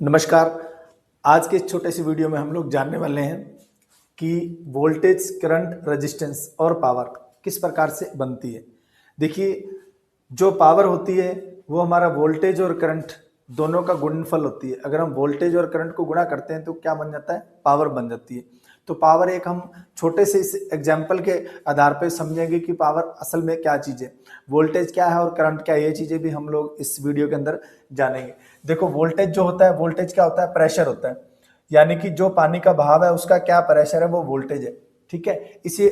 नमस्कार। आज के इस छोटे से वीडियो में हम लोग जानने वाले हैं कि वोल्टेज, करंट, रेजिस्टेंस और पावर किस प्रकार से बनती है। देखिए, जो पावर होती है वो हमारा वोल्टेज और करंट दोनों का गुणनफल होती है। अगर हम वोल्टेज और करंट को गुणा करते हैं तो क्या बन जाता है? पावर बन जाती है। तो पावर एक हम छोटे से इस एग्जाम्पल के आधार पर समझेंगे कि पावर असल में क्या चीज़ है, वोल्टेज क्या है और करंट क्या है। ये चीज़ें भी हम लोग इस वीडियो के अंदर जानेंगे। देखो, वोल्टेज जो होता है, वोल्टेज क्या होता है? प्रेशर होता है, यानी कि जो पानी का बहाव है उसका क्या प्रेशर है, वो वोल्टेज है। ठीक है, इसी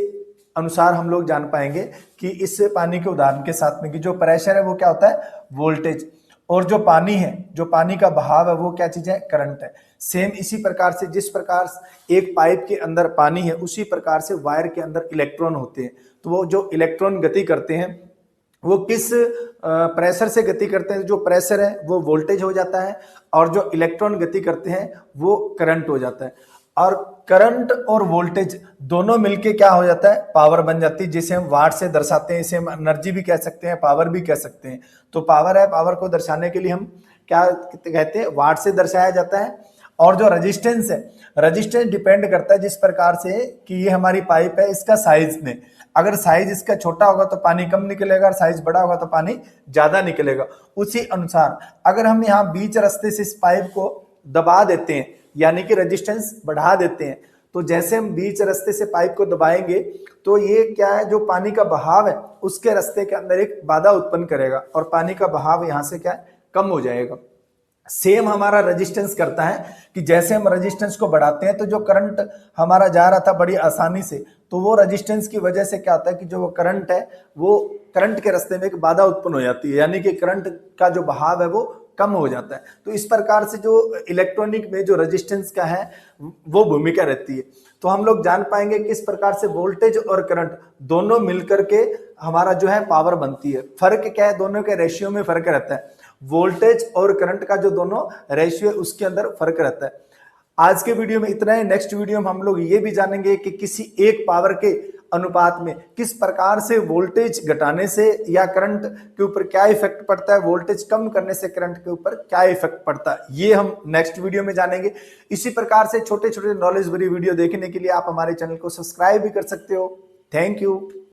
अनुसार हम लोग जान पाएंगे कि इस पानी के उदाहरण के साथ में कि जो प्रेशर है वो क्या होता है? वोल्टेज। और जो पानी है, जो पानी का बहाव है, वो क्या चीज है? करंट है। सेम इसी प्रकार से जिस प्रकार एक पाइप के अंदर पानी है, उसी प्रकार से वायर के अंदर इलेक्ट्रॉन होते हैं। तो वो जो इलेक्ट्रॉन गति करते हैं वो किस प्रेशर से गति करते हैं? जो प्रेशर है वो वोल्टेज हो जाता है और जो इलेक्ट्रॉन गति करते हैं वो करंट हो जाता है। और करंट और वोल्टेज दोनों मिलके क्या हो जाता है? पावर बन जाती है, जिसे हम वाट से दर्शाते हैं। इसे हम एनर्जी भी कह सकते हैं, पावर भी कह सकते हैं। तो पावर है, पावर को दर्शाने के लिए हम क्या कहते हैं? वाट से दर्शाया जाता है। और जो रेजिस्टेंस है, रेजिस्टेंस डिपेंड करता है जिस प्रकार से कि ये हमारी पाइप है, इसका साइज में। अगर साइज इसका छोटा होगा तो पानी कम निकलेगा, और साइज बड़ा होगा तो पानी ज्यादा निकलेगा। उसी अनुसार अगर हम यहाँ बीच रास्ते से इस पाइप को दबा देते हैं, यानी कि रेजिस्टेंस बढ़ा देते हैं, तो जैसे हम बीच रास्ते से पाइप को दबाएंगे तो ये क्या है? जो पानी का बहाव है उसके रास्ते के अंदर एक बाधा उत्पन्न करेगा और पानी का बहाव यहाँ से क्या है? कम हो जाएगा। सेम हमारा रेजिस्टेंस करता है कि जैसे हम रेजिस्टेंस को बढ़ाते हैं तो जो करंट हमारा जा रहा था बड़ी आसानी से, तो वो रेजिस्टेंस की वजह से क्या होता है कि जो वो करंट है, वो करंट के रास्ते में एक बाधा उत्पन्न हो जाती है, यानी कि करंट का जो बहाव है वो कम हो जाता है। तो इस प्रकार से जो इलेक्ट्रॉनिक में जो रेजिस्टेंस का है वो भूमिका रहती है। तो हम लोग जान पाएंगे किस प्रकार से वोल्टेज और करंट दोनों मिलकर के हमारा जो है पावर बनती है। फर्क क्या है? दोनों के रेशियो में फर्क रहता है। वोल्टेज और करंट का जो दोनों रेशियो है उसके अंदर फर्क रहता है। आज के वीडियो में इतना है। नेक्स्ट वीडियो में हम लोग ये भी जानेंगे कि किसी एक पावर के अनुपात में किस प्रकार से वोल्टेज घटाने से या करंट के ऊपर क्या इफेक्ट पड़ता है, वोल्टेज कम करने से करंट के ऊपर क्या इफेक्ट पड़ता है, ये हम नेक्स्ट वीडियो में जानेंगे। इसी प्रकार से छोटे छोटे नॉलेज भरी वीडियो देखने के लिए आप हमारे चैनल को सब्सक्राइब भी कर सकते हो। Thank you.